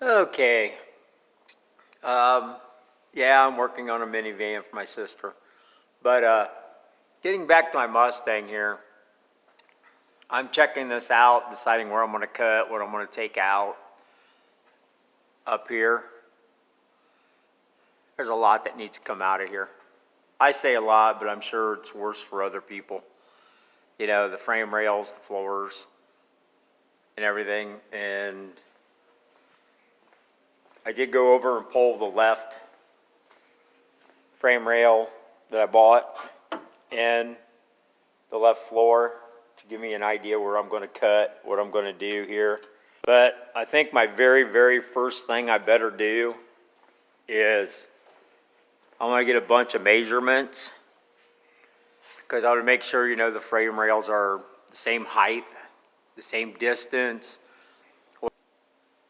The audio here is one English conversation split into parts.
Okay. Yeah, I'm working on a minivan for my sister. But getting back to my Mustang here, I'm checking this out, deciding where I'm going to cut, what I'm going to take out up here. There's a lot that needs to come out of here. I say a lot, but I'm sure it's worse for other people. You know, the frame rails, the floors, and everything. And I did go over and pull the left frame rail that I bought and the left floor to give me an idea where I'm going to cut, what I'm going to do here. But I think my very first thing I better do is I'm going to get a bunch of measurements, because I want to make sure, you know, the frame rails are the same height, the same distance.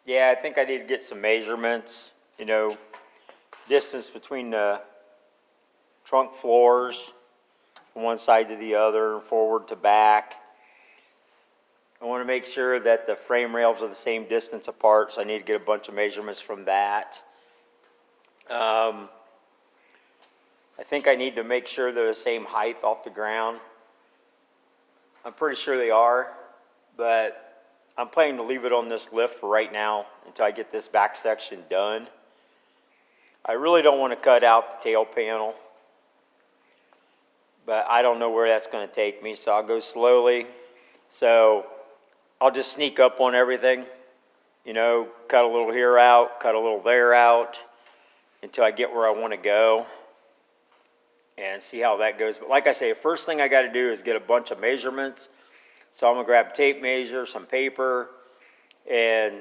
Yeah, I think I need to get some measurements, you know, distance between the trunk floors from one side to the other, forward to back. I want to make sure that the frame rails are the same distance apart, so I need to get a bunch of measurements from that. I think I need to make sure they're the same height off the ground. I'm pretty sure they are, but I'm planning to leave it on this lift for right now until I get this back section done. I really don't want to cut out the tail panel, but I don't know where that's going to take me, so I'll go slowly. So I'll just sneak up on everything, you know, cut a little here out, cut a little there out, until I get where I want to go and see how that goes. But like I say, the first thing I got to do is get a bunch of measurements. So I'm going to grab a tape measure, some paper, and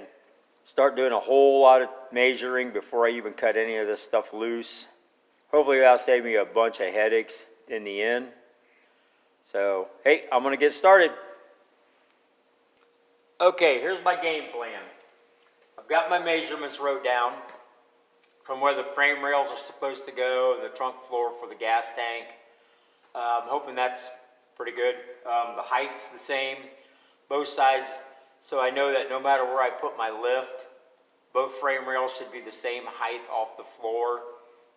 start doing a whole lot of measuring before I even cut any of this stuff loose. Hopefully that'll save me a bunch of headaches in the end. So, hey, I'm going to get started. Okay, here's my game plan. I've got my measurements wrote down from where the frame rails are supposed to go, the trunk floor for the gas tank. I'm hoping that's pretty good. The height's the same, both sides, so I know that no matter where I put my lift, both frame rails should be the same height off the floor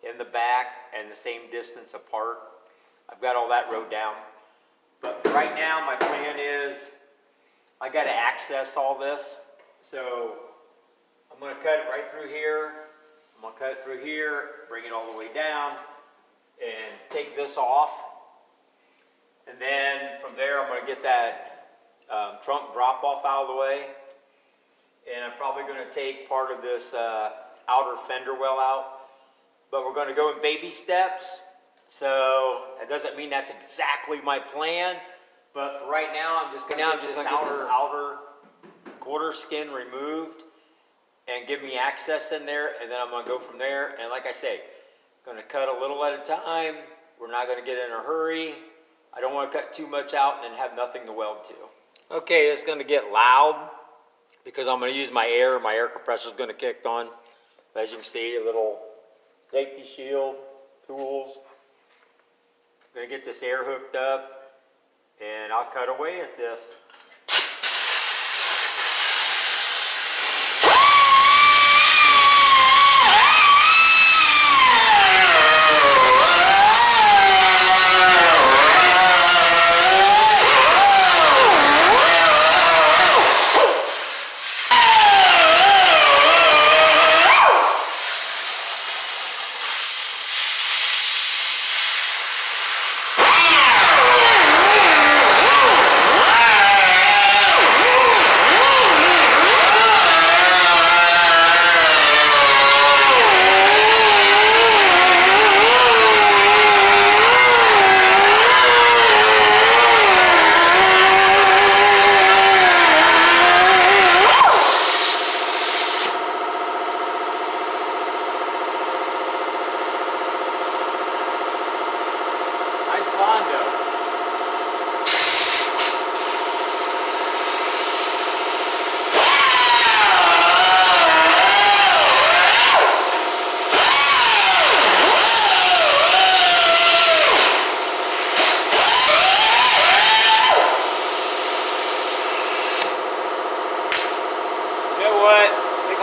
in the back and the same distance apart. I've got all that wrote down. But right now, my plan is I got to access all this. So I'm going to cut it right through here. I'm going to cut it through here, bring it all the way down, and take this off. And then from there, I'm going to get that trunk drop-off out of the way. And I'm probably going to take part of this outer fender well out. But we're going to go in baby steps. So that doesn't mean that's exactly my plan. But for right now, I'm just going to get this outer quarter skin removed and give me access in there, and then I'm going to go from there. And like I say, going to cut a little at a time. We're not going to get in a hurry. I don't want to cut too much out and have nothing to weld to. Okay, it's going to get loud because I'm going to use my air. My air compressor is going to kick on. As you can see, a little safety shield, tools. I'm going to get this air hooked up, and I'll cut away at this.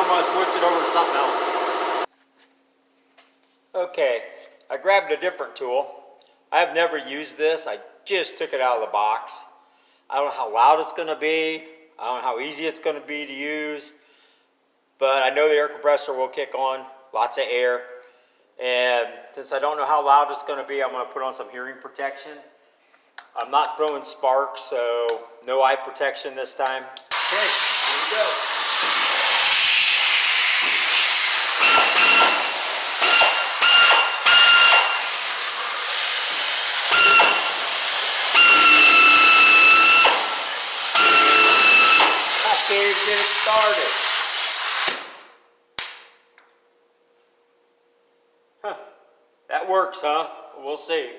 going to switch it over to something else. Okay, I grabbed a different tool. I have never used this. I just took it out of the box. I don't know how loud it's going to be. I don't know how easy it's going to be to use. But I know the air compressor will kick on, lots of air. And since I don't know how loud it's going to be, I'm going to put on some hearing protection. I'm not throwing sparks, so no eye protection this time. Okay, here we go. I can't even get it started. Huh. That works, huh? We'll see.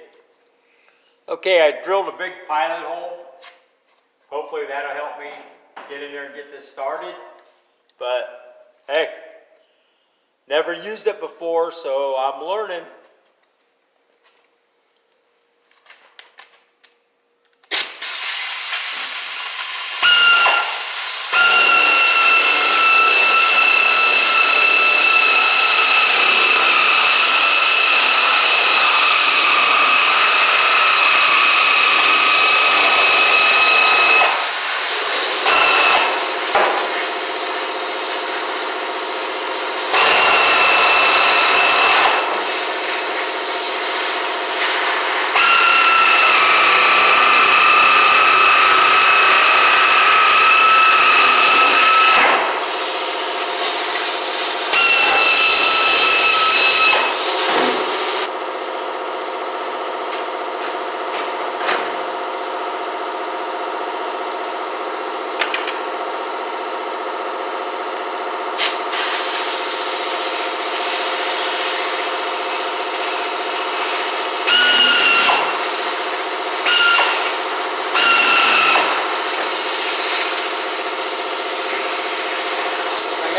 Okay, I drilled a big pilot hole. Hopefully that'll help me get in there and get this started. But hey, never used it before, so I'm learning.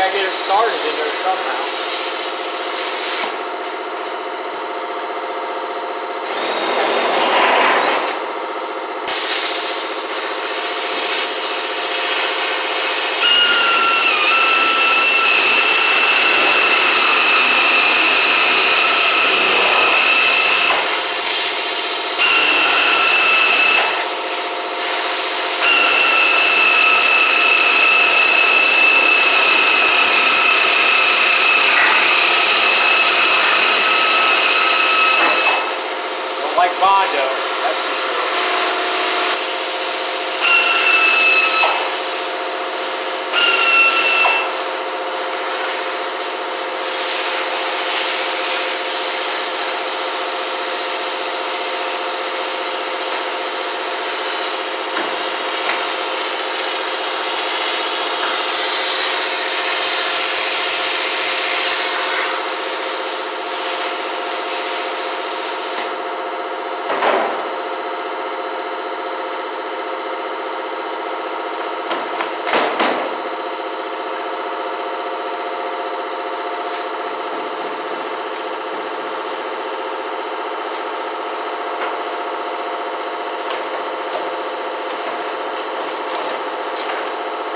Get it started in there somehow. Like Bondo, that's for sure.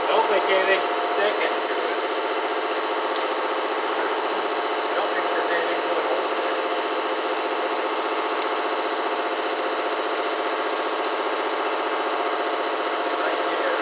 Don't think anything's sticking to it. I don't think there's anything really holding it. Right here.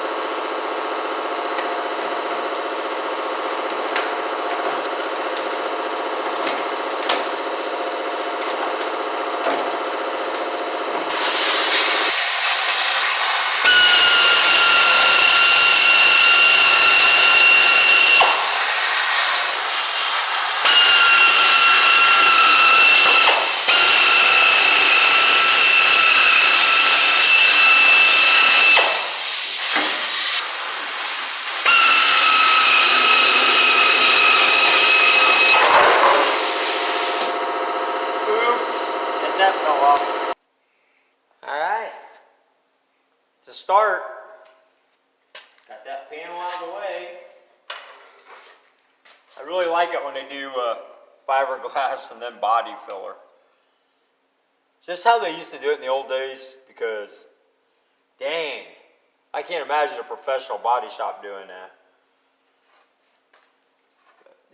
That fell off. All right. To start, got that panel out of the way. I really like it when they do fiberglass and then body filler. It's just how they used to do it in the old days, because dang, I can't imagine a professional body shop doing that.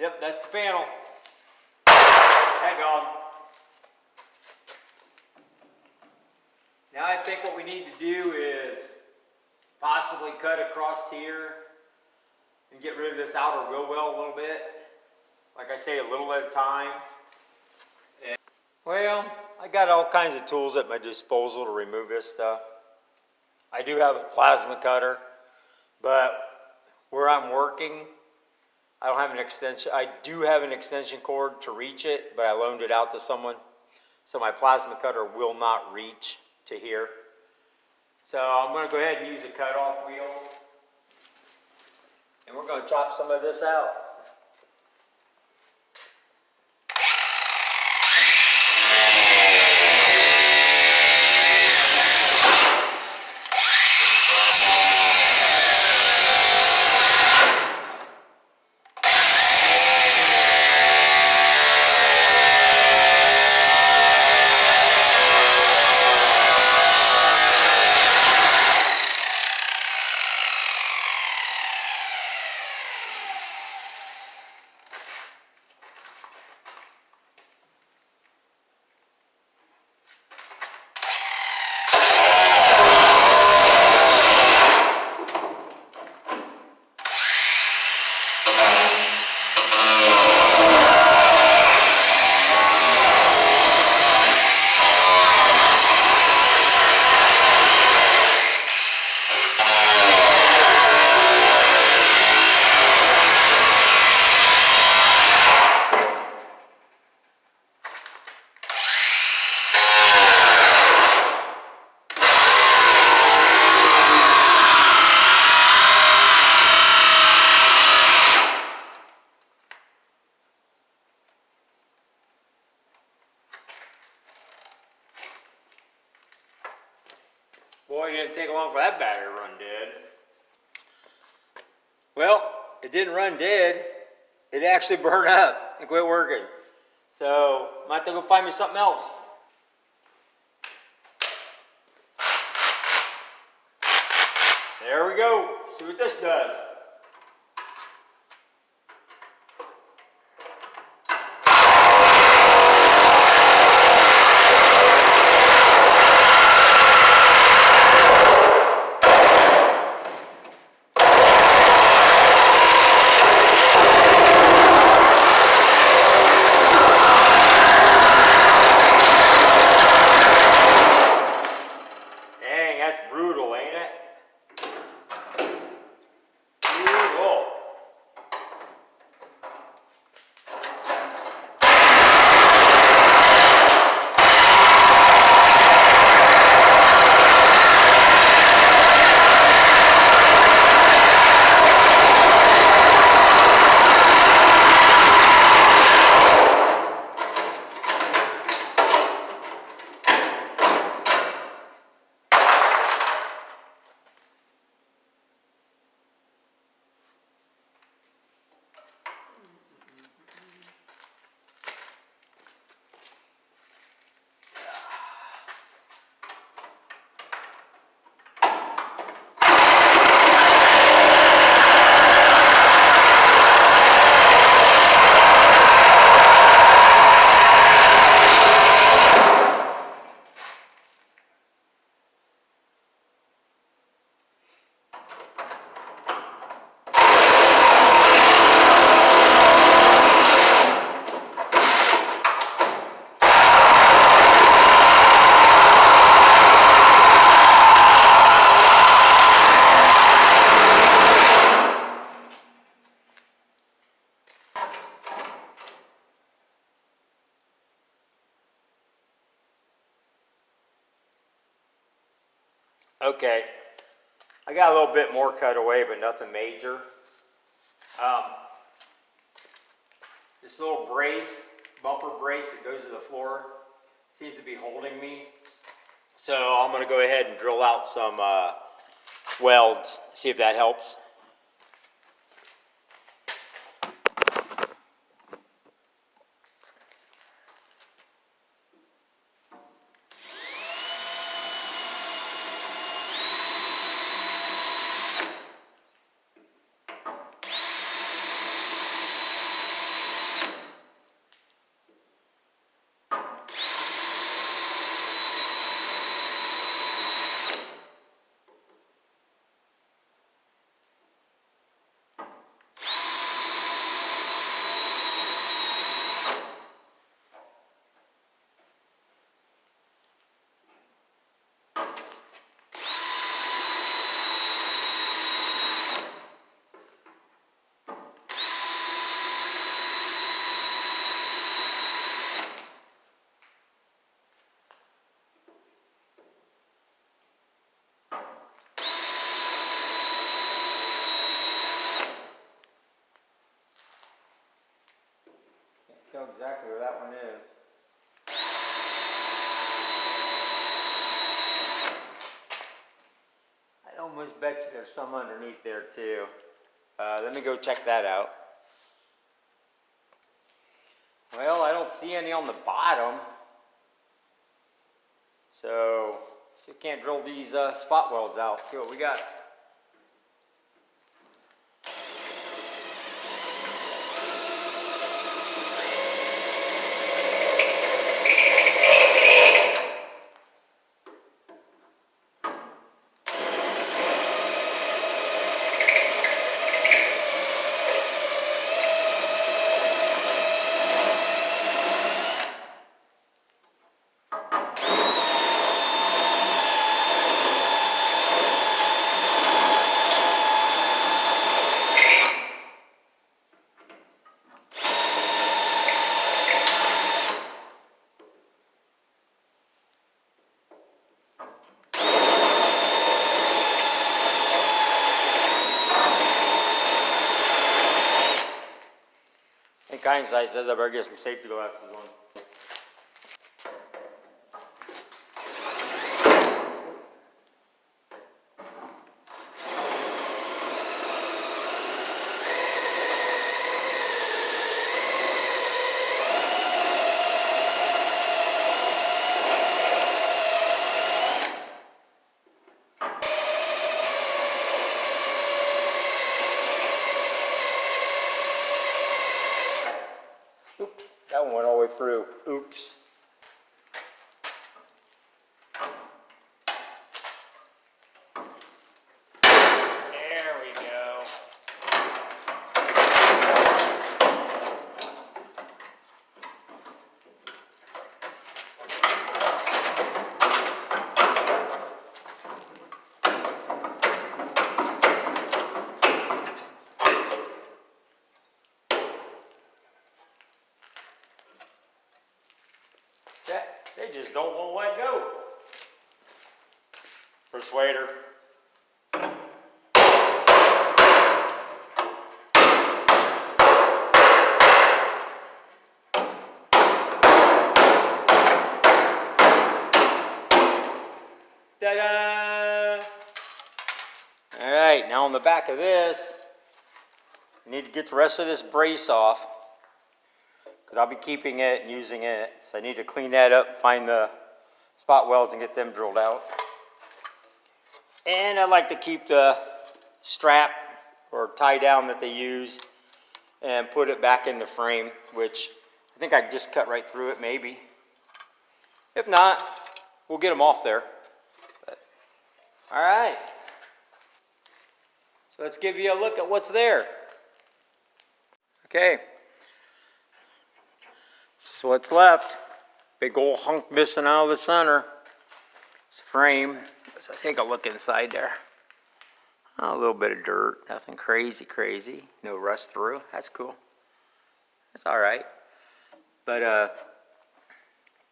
Yep, that's the panel. Daggone. Now I think what we need to do is possibly cut across here and get rid of this outer wheel well a little bit. Like I say, a little at a time. And, well, I got all kinds of tools at my disposal to remove this stuff. I do have a plasma cutter, but where I'm working, I don't have an extension. I do have an extension cord to reach it, but I loaned it out to someone. So my plasma cutter will not reach to here. So I'm going to go ahead and use a cutoff wheel. And we're going to chop some of this out. Boy, it didn't take long for that battery to run dead. Well, it didn't run dead. It actually burned up and quit working. So, I might have to go find me something else. There we go. See what this does. Okay, I got a little bit more cut away, but nothing major. This little brace, bumper brace that goes to the floor, seems to be holding me. So I'm going to go ahead and drill out some welds, see if that helps. Tell exactly where that one is. I'd almost bet you there's some underneath there too. Let me go check that out. Well, I don't see any on the bottom. So, still can't drill these spot welds out. See what we got. Hindsight says I better get some safety glasses on. Oops, that one went all the way through. Oops. There we go. They just don't want to let go. Persuader. Ta-da! All right, now on the back of this, I need to get the rest of this brace off because I'll be keeping it and using it. So I need to clean that up, find the spot welds and get them drilled out. And I like to keep the strap or tie down that they used and put it back in the frame, which I think I just cut right through it maybe. If not, we'll get them off there. But, all right. So let's give you a look at what's there. Okay. This is what's left. Big old hunk missing out of the center. It's a frame. So take a look inside there. Oh, a little bit of dirt. Nothing crazy. No rust through. That's cool. That's all right. But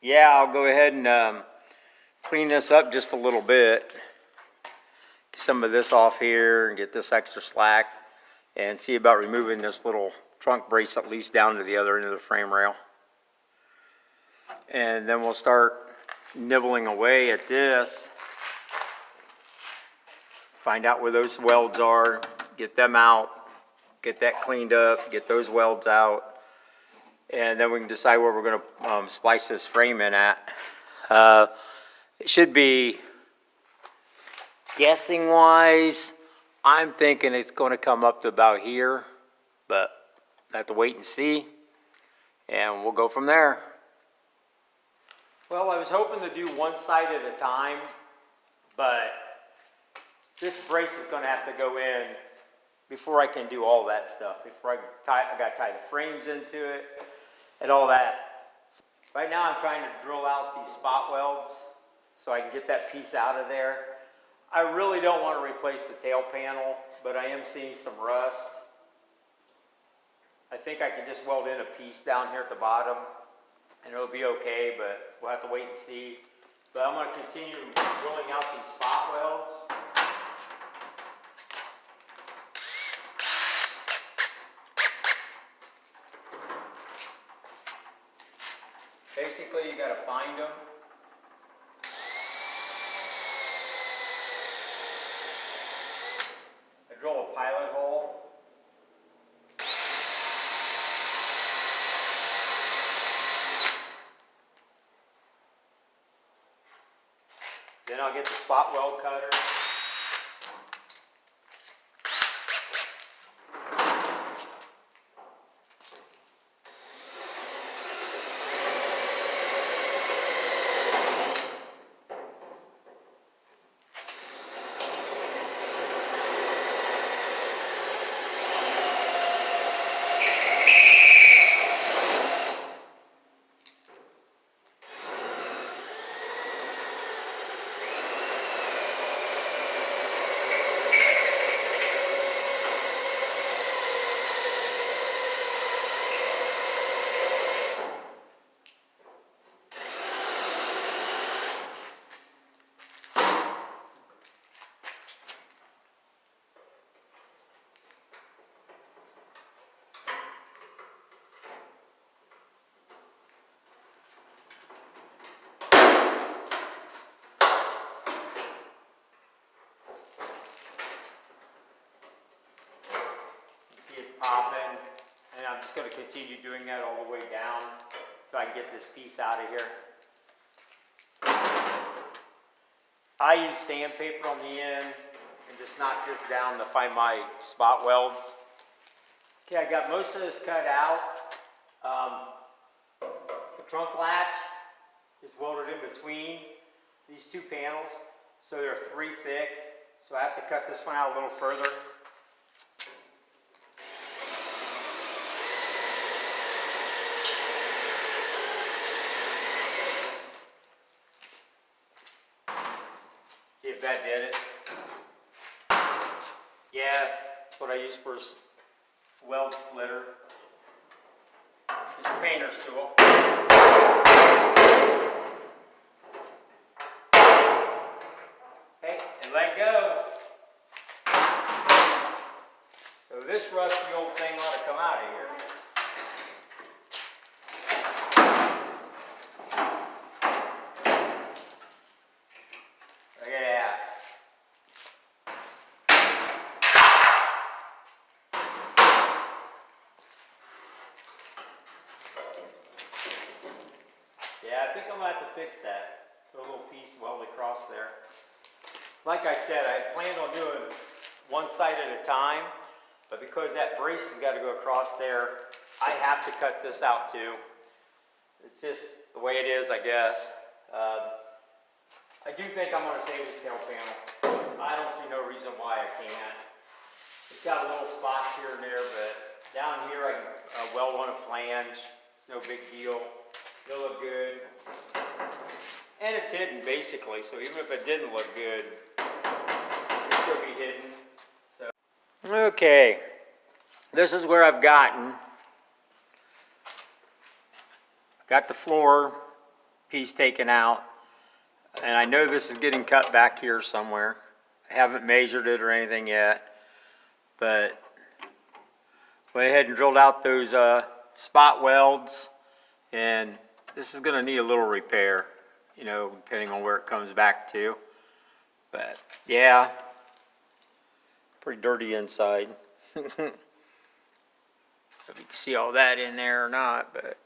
yeah, I'll go ahead and clean this up just a little bit. Get some of this off here and get this extra slack and see about removing this little trunk brace at least down to the other end of the frame rail. And then we'll start nibbling away at this. Find out where those welds are, get them out, get that cleaned up, get those welds out, and then we can decide where we're going to splice this frame in at. It should be, guessing wise, I'm thinking it's going to come up to about here, but I have to wait and see, and we'll go from there. Well, I was hoping to do one side at a time, but this brace is going to have to go in before I can do all that stuff. Before I got to tie the frames into it and all that. Right now I'm trying to drill out these spot welds so I can get that piece out of there. I really don't want to replace the tail panel, but I am seeing some rust. I think I can just weld in a piece down here at the bottom and it'll be okay, but we'll have to wait and see. But I'm going to continue drilling out these spot welds. basically you got to find them. I drill a pilot hole. Then I'll get the spot weld cutter. Popping, and I'm just going to continue doing that all the way down so I can get this piece out of here. I use sandpaper on the end and just knock this down to find my spot welds. Okay, I got most of this cut out. The trunk latch is welded in between these two panels, so they're 3 thick, so I have to cut this one out a little further. See if that did it. Yeah, that's what I use for weld splitter. It's a painter's tool. Okay, and let go. So this rusty old thing ought to come out of here. Look at that. Yeah, I think I'm going to have to fix that. Put a little piece welded across there. Like I said, I planned on doing one side at a time, but because that brace has got to go across there, I have to cut this out too. It's just the way it is, I guess. I do think I'm going to save this tail panel. I don't see no reason why I can't. It's got a little spots here and there, but down here I can weld on a flange. It's no big deal. It'll look good. And it's hidden basically, so even if it didn't look good, it'll still be hidden. So. Okay, this is where I've gotten. Got the floor piece taken out. And I know this is getting cut back here somewhere. I haven't measured it or anything yet, but went ahead and drilled out those spot welds, and this is going to need a little repair, you know, depending on where it comes back to. But yeah, pretty dirty inside. If you can see all that in there or not, but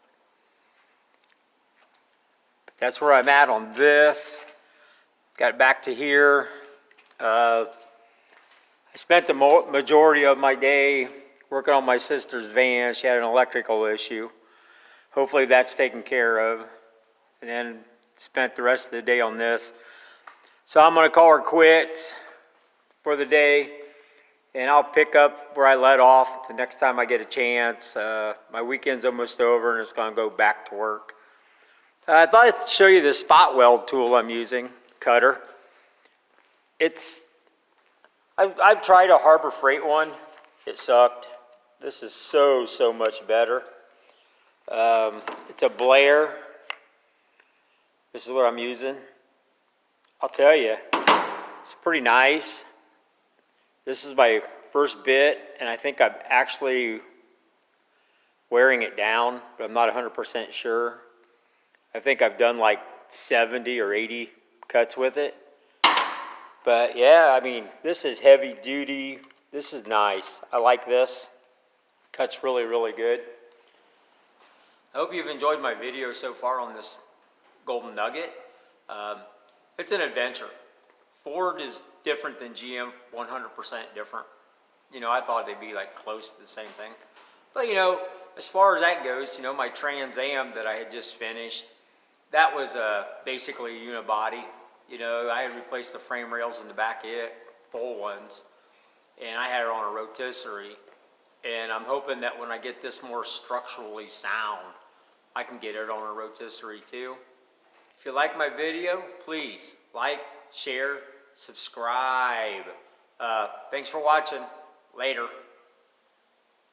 that's where I'm at on this. Got it back to here. I spent the majority of my day working on my sister's van. She had an electrical issue. Hopefully that's taken care of. And then spent the rest of the day on this. So I'm going to call her quits for the day. And I'll pick up where I let off the next time I get a chance. My weekend's almost over and it's going to go back to work. I thought I'd show you the spot weld tool I'm using, cutter. I've tried a Harbor Freight one. It sucked. This is so much better. It's a Blair. This is what I'm using. I'll tell you, it's pretty nice. This is my first bit, and I think I'm actually wearing it down, but I'm not 100% sure. I think I've done like 70 or 80 cuts with it. But yeah, I mean, this is heavy duty. This is nice. I like this. Cuts really, really good. I hope you've enjoyed my video so far on this Golden Nugget. It's an adventure. Ford is different than GM, 100% different. You know, I thought they'd be like close to the same thing. But you know, as far as that goes, you know, my Trans Am that I had just finished, that was basically a unibody. You know, I had replaced the frame rails in the back of it, full ones, and I had it on a rotisserie. And I'm hoping that when I get this more structurally sound, I can get it on a rotisserie too. If you like my video, please like, share, subscribe. Thanks for watching. Later.